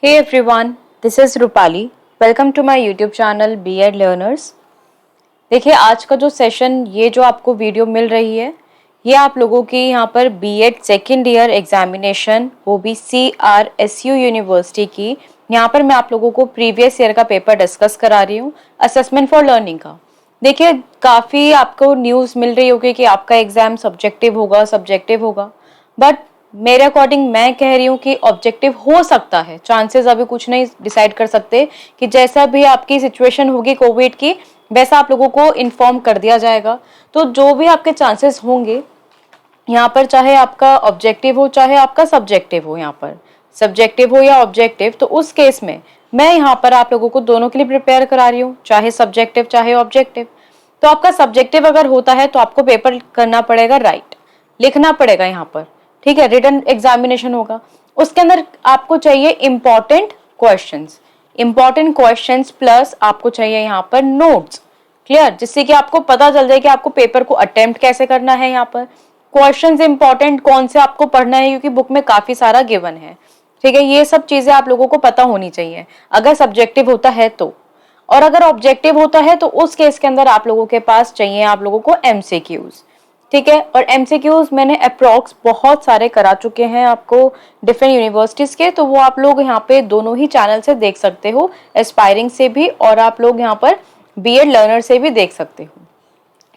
Hey everyone, this is Rupali. Welcome to my YouTube channel B.Ed Learners. देखिए आज का जो सेशन ये जो आपको वीडियो मिल रही है ये आप लोगों की यहाँ पर B.Ed सेकेंड ईयर एग्जामिनेशन वो भी CRSU यूनिवर्सिटी की यहाँ पर मैं आप लोगों को प्रीवियस ईयर का पेपर डिस्कस करा रही हूँ असेसमेंट फॉर लर्निंग का। देखिए काफ़ी आपको न्यूज़ मिल रही होगी कि आपका एग्ज़ाम सब्जेक्टिव होगा बट मेरे अकॉर्डिंग मैं कह रही हूँ कि ऑब्जेक्टिव हो सकता है, चांसेस अभी कुछ नहीं डिसाइड कर सकते कि जैसा भी आपकी सिचुएशन होगी कोविड की वैसा आप लोगों को इन्फॉर्म कर दिया जाएगा। तो जो भी आपके चांसेस होंगे यहाँ पर चाहे आपका ऑब्जेक्टिव हो चाहे आपका सब्जेक्टिव हो, यहाँ पर सब्जेक्टिव हो या ऑब्जेक्टिव, तो उस केस में मैं यहाँ पर आप लोगों को दोनों के लिए प्रिपेयर करा रही हूँ, चाहे सब्जेक्टिव चाहे ऑब्जेक्टिव। तो आपका सब्जेक्टिव अगर होता है तो आपको पेपर करना पड़ेगा राइट, लिखना पड़ेगा यहाँ पर, ठीक है। रिटन एग्जामिनेशन होगा, उसके अंदर आपको चाहिए इंपॉर्टेंट क्वेश्चंस प्लस आपको चाहिए यहाँ पर नोट्स, क्लियर, जिससे कि आपको पता चल जाए कि आपको पेपर को अटेम्प्ट कैसे करना है। यहाँ पर क्वेश्चंस इंपॉर्टेंट कौन से आपको पढ़ना है क्योंकि बुक में काफी सारा गिवन है, ठीक है। ये सब चीजें आप लोगों को पता होनी चाहिए अगर सब्जेक्टिव होता है तो। और अगर ऑब्जेक्टिव होता है तो उस केस के अंदर आप लोगों के पास चाहिए आप लोगों को MCQs, ठीक है। और MCQs मैंने अप्रॉक्स बहुत सारे करा चुके हैं आपको डिफरेंट यूनिवर्सिटीज के, तो वो आप लोग यहाँ पे दोनों ही चैनल से देख सकते हो, एस्पायरिंग से भी और आप लोग यहाँ पर B.Ed लर्नर से भी देख सकते हो,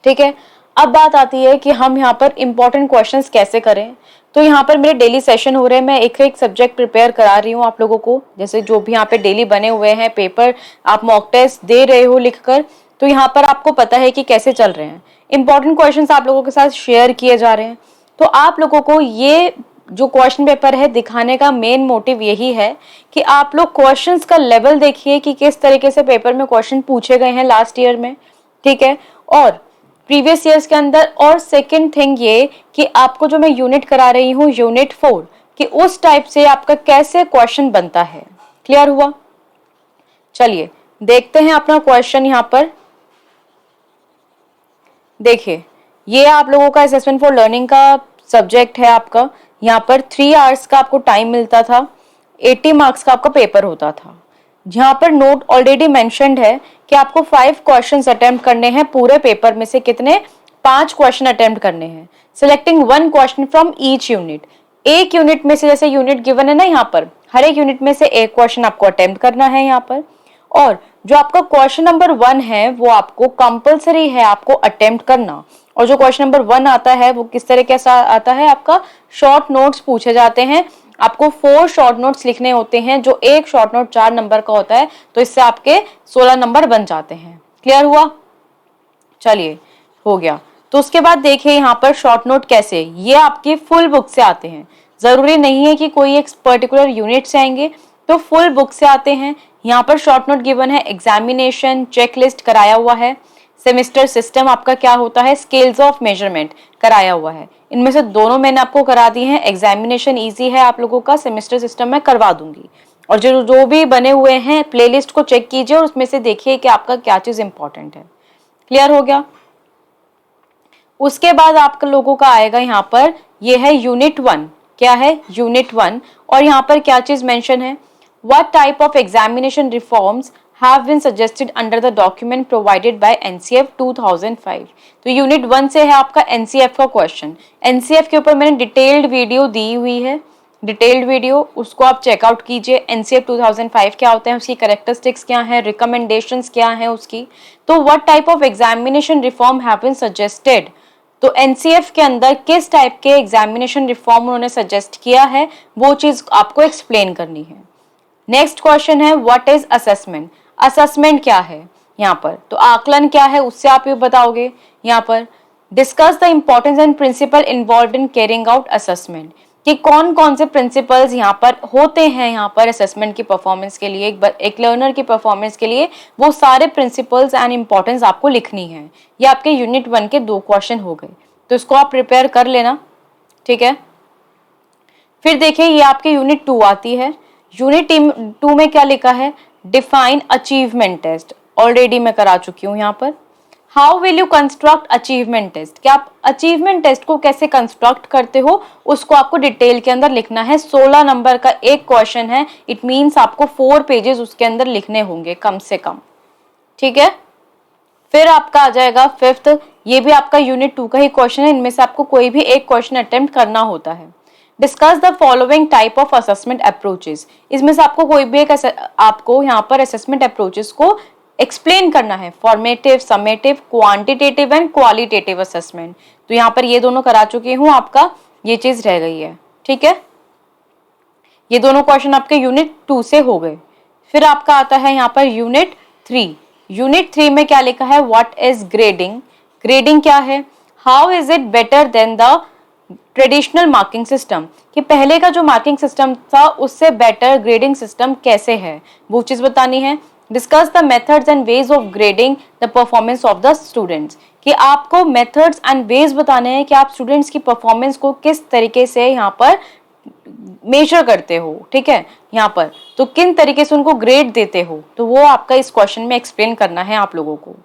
ठीक है। अब बात आती है कि हम यहाँ पर इंपॉर्टेंट क्वेश्चंस कैसे करें। तो यहाँ पर मेरे डेली सेशन हो रहे हैं, मैं एक एक सब्जेक्ट प्रिपेयर करा रही हूँ आप लोगों को, जैसे जो भी यहाँ पे डेली बने हुए हैं पेपर आप मॉक टेस्ट दे रहे हो लिखकर, तो यहाँ पर आपको पता है कि कैसे चल रहे हैं। इंपॉर्टेंट क्वेश्चंस आप लोगों के साथ शेयर किए जा रहे हैं। तो आप लोगों को ये जो क्वेश्चन पेपर है दिखाने का मेन मोटिव यही है कि आप लोग क्वेश्चंस का लेवल देखिए कि किस तरीके से पेपर में क्वेश्चन पूछे गए हैं लास्ट ईयर में, ठीक है, और प्रीवियस ईयर्स के अंदर। और सेकंड थिंग ये कि आपको जो मैं यूनिट करा रही हूँ यूनिट 4 कि उस टाइप से आपका कैसे क्वेश्चन बनता है। क्लियर हुआ? चलिए देखते हैं अपना क्वेश्चन। यहाँ पर देखिए ये आप लोगों का असेसमेंट फॉर लर्निंग का सब्जेक्ट है आपका। यहाँ पर 3 आवर्स का आपको टाइम मिलता था, 80 मार्क्स का आपका पेपर होता था। यहाँ पर नोट ऑलरेडी मेंशन्ड है कि आपको 5 क्वेश्चंस अटेम्प्ट करने हैं पूरे पेपर में से। कितने? 5 क्वेश्चन अटेम्प्ट करने हैं, selecting 1 question from each unit. एक यूनिट में से, जैसे यूनिट गिवन है ना यहाँ पर, हर एक यूनिट में से एक क्वेश्चन आपको अटेम्प्ट करना है यहाँ पर। और जो आपका क्वेश्चन नंबर 1 है वो आपको कंपलसरी है आपको अटेम्प्ट करना। और जो क्वेश्चन नंबर 1 आता है वो किस तरह कैसा आता है, आपका शॉर्ट नोट्स पूछे जाते हैं। आपको 4 शॉर्ट नोट्स लिखने होते हैं, जो एक शॉर्ट नोट 4 नंबर का होता है, तो इससे आपके 16 नंबर बन जाते हैं। क्लियर हुआ? चलिए हो गया। तो उसके बाद देखिए यहाँ पर शॉर्ट नोट कैसे, ये आपकी फुल बुक से आते हैं। जरूरी नहीं है कि कोई एक पर्टिकुलर यूनिट से आएंगे, तो फुल बुक से आते हैं। यहाँ पर शॉर्ट नोट गिवन है, एग्जामिनेशन चेकलिस्ट कराया हुआ है, सेमेस्टर सिस्टम आपका क्या होता है, स्केल्स ऑफ मेजरमेंट कराया हुआ है। इनमें से दोनों मैंने आपको करा दी हैं। एग्जामिनेशन इजी है आप लोगों का, सेमेस्टर सिस्टम मैं करवा दूंगी। और जो भी बने हुए हैं प्लेलिस्ट को चेक कीजिए और उसमें से देखिए कि आपका क्या चीज इंपॉर्टेंट है। क्लियर हो गया? उसके बाद आप लोगों का आएगा यहाँ पर, ये है यूनिट 1। क्या है? यूनिट 1। और यहाँ पर क्या चीज मेंशन है, what type of examination reforms have been suggested under the document provided by NCF 2005। तो यूनिट 1 से है आपका NCF का क्वेश्चन। NCF के ऊपर मैंने डिटेल्ड वीडियो दी हुई है, डिटेल्ड वीडियो, उसको आप चेकआउट कीजिए। NCF 2005 क्या होता है, उसकी कैरेक्टरिस्टिक्स क्या है, रिकमेंडेशंस क्या है उसकी। तो what type of examination reform have been suggested, तो NCF के अंदर किस टाइप के एग्जामिनेशन रिफॉर्म उन्होंने सजेस्ट किया है वो चीज आपको एक्सप्लेन करनी है। नेक्स्ट क्वेश्चन है, व्हाट इज असेसमेंट। असेसमेंट क्या है यहाँ पर, तो आकलन क्या है उससे आप ये बताओगे। यहाँ पर discuss the importance and principle involve in carrying out assessment, कि कौन कौन से प्रिंसिपल्स यहाँ पर होते हैं यहाँ पर असेसमेंट की परफॉर्मेंस के लिए, एक लर्नर की परफॉर्मेंस के लिए वो सारे प्रिंसिपल्स एंड इम्पोर्टेंस आपको लिखनी है। ये आपके यूनिट 1 के 2 क्वेश्चन हो गए, तो इसको आप प्रिपेयर कर लेना, ठीक है। फिर देखिए ये आपके यूनिट 2 आती है। यूनिट 2 में क्या लिखा है, डिफाइन अचीवमेंट टेस्ट, ऑलरेडी मैं करा चुकी हूँ यहाँ पर। How will you construct achievement test, कि आप अचीवमेंट टेस्ट को कैसे कंस्ट्रक्ट करते हो उसको आपको डिटेल के अंदर लिखना है। 16 नंबर का एक क्वेश्चन है, इट मीन्स आपको 4 पेजेस उसके अंदर लिखने होंगे कम से कम, ठीक है। फिर आपका आ जाएगा फिफ्थ, ये भी आपका यूनिट 2 का ही क्वेश्चन है, इनमें से आपको कोई भी एक क्वेश्चन अटेम्प्ट करना होता है। Discuss the following type of assessment approaches, इसमें से आपको कोई भी एक आपको यहाँ पर असेसमेंट अप्रोचेस को एक्सप्लेन करना है। Formative, summative, quantitative and qualitative assessment, तो यहाँ पर ये दोनों करा चुकी हूँ, आपका ये चीज रह गई है, ठीक है। ये दोनों क्वेश्चन आपके यूनिट 2 से हो गए। फिर आपका आता है यहाँ पर यूनिट 3। यूनिट 3 में क्या लिखा है, व्हाट इज ग्रेडिंग, ग्रेडिंग क्या है, how is it better than the traditional marking system, कि पहले का जो मार्किंग सिस्टम था उससे बेटर ग्रेडिंग सिस्टम कैसे है, वो चीज बतानी है। Discuss the methods and ways of grading the performance of the students, कि आपको मेथड्स एंड वेज बताने हैं कि आप स्टूडेंट्स की परफॉर्मेंस को किस तरीके से यहाँ पर मेजर करते हो, ठीक है। यहाँ पर तो किन तरीके से उनको ग्रेड देते हो, तो वो आपका इस क्वेश्चन में एक्सप्लेन करना है आप लोगों को।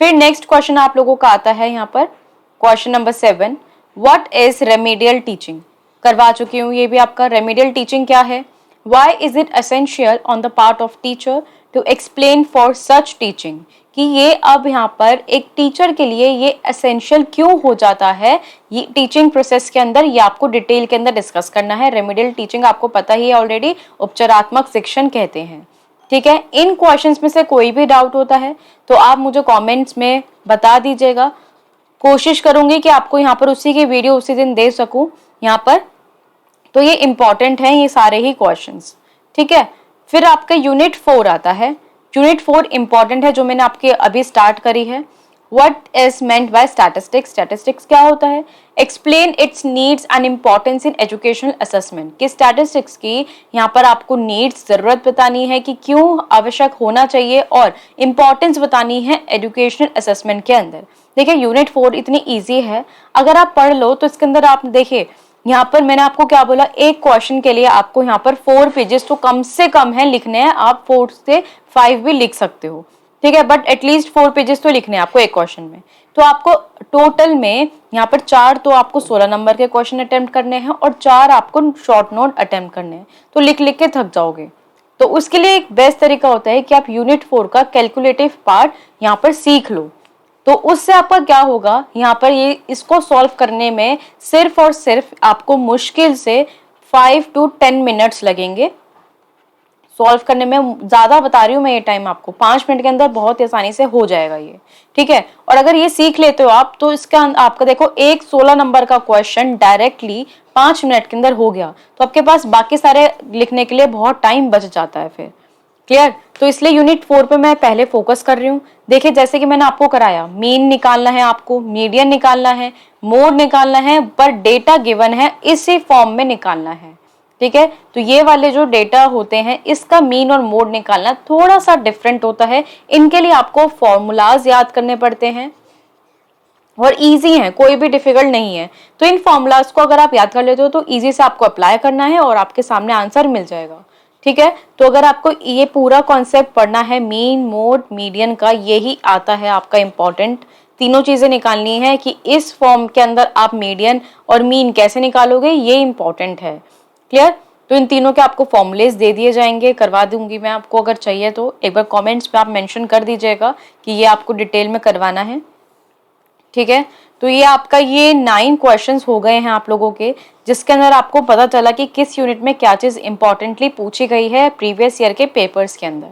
फिर नेक्स्ट क्वेश्चन आप लोगों का आता है यहाँ पर question number 7, what is remedial teaching, करवा चुकी हूँ ये भी आपका। रेमेडियल टीचिंग क्या है, why is it essential on the part of teacher to explain for such teaching, कि ये अब यहाँ पर एक टीचर के लिए ये एसेंशियल क्यों हो जाता है, ये टीचिंग प्रोसेस के अंदर, ये आपको डिटेल के अंदर डिस्कस करना है। रेमेडियल टीचिंग आपको पता ही है ऑलरेडी, उपचारात्मक शिक्षण कहते हैं, ठीक है। इन क्वेश्चंस में से कोई भी डाउट होता है तो आप मुझे कमेंट्स में बता दीजिएगा, कोशिश करूंगी कि आपको यहाँ पर उसी की वीडियो उसी दिन दे सकूं यहाँ पर। तो ये इंपॉर्टेंट है ये सारे ही क्वेश्चंस, ठीक है। फिर आपका यूनिट 4 आता है। यूनिट 4 इंपॉर्टेंट है, जो मैंने आपके अभी स्टार्ट करी है। What is meant by statistics, statistics क्या होता है, explain it's needs and importance in educational assessment, कि स्टैटिस्टिक्स की यहाँ पर आपको नीड्स, जरूरत बतानी है कि क्यों आवश्यक होना चाहिए, और इम्पोर्टेंस बतानी है एजुकेशनल असेसमेंट के अंदर। देखिए यूनिट 4 इतनी ईजी है, अगर आप पढ़ लो तो इसके अंदर आप देखिए यहाँ पर मैंने आपको क्या बोला, एक क्वेश्चन के लिए आपको यहाँ पर 4 पेजेस तो कम से कम है लिखने हैं, आप 4 से 5 भी लिख सकते हो, ठीक है, बट एटलीस्ट 4 पेजेस तो लिखने हैं आपको एक क्वेश्चन में। तो आपको टोटल में यहाँ पर 4 तो आपको 16 नंबर के क्वेश्चन अटेम्प्ट करने हैं और 4 आपको शॉर्ट नोट अटेम्प्ट करने हैं, तो लिख लिख के थक जाओगे। तो उसके लिए एक बेस्ट तरीका होता है कि आप यूनिट 4 का कैलकुलेटिव पार्ट यहाँ पर सीख लो, तो उससे आपका क्या होगा, यहाँ पर ये इसको सॉल्व करने में सिर्फ और सिर्फ आपको मुश्किल से 5 to 10 मिनट्स लगेंगे सॉल्व करने में। ज्यादा बता रही हूँ मैं ये टाइम, आपको 5 मिनट के अंदर बहुत आसानी से हो जाएगा ये, ठीक है। और अगर ये सीख लेते हो आप तो इसका आपका देखो एक 16 नंबर का क्वेश्चन डायरेक्टली 5 मिनट के अंदर हो गया, तो आपके पास बाकी सारे लिखने के लिए बहुत टाइम बच जाता है फिर, क्लियर। तो इसलिए यूनिट 4 पे मैं पहले फोकस कर रही हूँ। देखिए जैसे कि मैंने आपको कराया, मीन निकालना है, आपको मीडियन निकालना है, मोड निकालना है, पर डेटा गिवन है इसी फॉर्म में निकालना है, ठीक है। तो ये वाले जो डेटा होते हैं इसका मीन और मोड निकालना थोड़ा सा डिफरेंट होता है, इनके लिए आपको फॉर्मूलाज याद करने पड़ते हैं और इजी है, कोई भी डिफिकल्ट नहीं है। तो इन फॉर्मूलाज को अगर आप याद कर लेते हो तो इजी से आपको अप्लाई करना है और आपके सामने आंसर मिल जाएगा, ठीक है। तो अगर आपको ये पूरा कॉन्सेप्ट पढ़ना है मीन मोड मीडियन का, यही आता है आपका इंपॉर्टेंट, तीनों चीजें निकालनी है कि इस फॉर्म के अंदर आप मीडियन और मीन कैसे निकालोगे, ये इंपॉर्टेंट है, क्लियर। तो इन तीनों के आपको फॉर्मूलेस दे दिए जाएंगे, करवा दूंगी मैं आपको, अगर चाहिए तो एक बार कमेंट्स पे आप मेंशन कर दीजिएगा कि ये आपको डिटेल में करवाना है, ठीक है। तो ये आपका ये 9 क्वेश्चंस हो गए हैं आप लोगों के, जिसके अंदर आपको पता चला कि किस यूनिट में क्या चीज इंपॉर्टेंटली पूछी गई है प्रीवियस ईयर के पेपर्स के अंदर।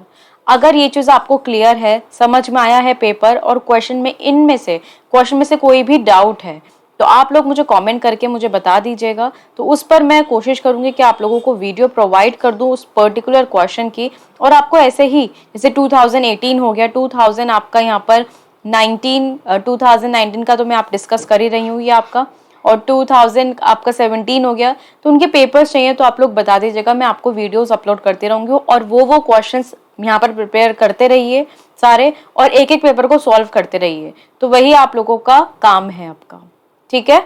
अगर ये चीज आपको क्लियर है, समझ में आया है पेपर और क्वेश्चन में इनमें से क्वेश्चन में से कोई भी डाउट है, तो आप लोग मुझे कमेंट करके मुझे बता दीजिएगा, तो उस पर मैं कोशिश करूंगी कि आप लोगों को वीडियो प्रोवाइड कर दूं उस पर्टिकुलर क्वेश्चन की। और आपको ऐसे ही जैसे 2018 हो गया, 2000 आपका यहाँ पर 2019 का तो मैं आप डिस्कस कर ही रही हूँ ये आपका, और 2000 आपका 17 हो गया, तो उनके पेपर्स चाहिए तो आप लोग बता दीजिएगा, मैं आपको वीडियोस अपलोड करती रहूंगी और वो क्वेश्चंस यहाँ पर प्रिपेयर करते रहिए सारे, और एक एक पेपर को सॉल्व करते रहिए, तो वही आप लोगों का काम है आपका, ठीक है।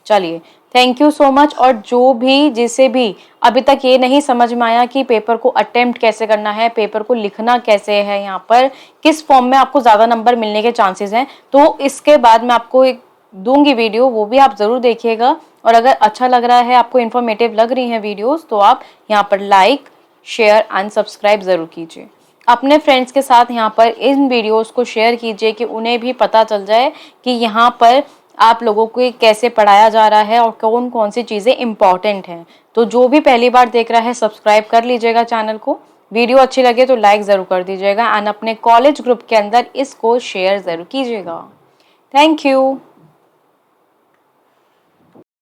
चलिए थैंक यू सो मच। और जो भी जिसे भी अभी तक ये नहीं समझ में आया कि पेपर को अटेम्प्ट कैसे करना है, पेपर को लिखना कैसे है, यहाँ पर किस फॉर्म में आपको ज़्यादा नंबर मिलने के चांसेस हैं, तो इसके बाद मैं आपको एक दूंगी वीडियो, वो भी आप ज़रूर देखिएगा। और अगर अच्छा लग रहा है, आपको इन्फॉर्मेटिव लग रही हैं वीडियोस, तो आप यहाँ पर लाइक, शेयर एंड सब्सक्राइब ज़रूर कीजिए। अपने फ्रेंड्स के साथ यहाँ पर इन वीडियोस को शेयर कीजिए कि उन्हें भी पता चल जाए कि यहाँ पर आप लोगों को कैसे पढ़ाया जा रहा है और कौन कौन सी चीज़ें इंपॉर्टेंट हैं। तो जो भी पहली बार देख रहा है, सब्सक्राइब कर लीजिएगा चैनल को। वीडियो अच्छी लगे तो लाइक ज़रूर कर दीजिएगा एंड अपने कॉलेज ग्रुप के अंदर इसको शेयर ज़रूर कीजिएगा। Thank you.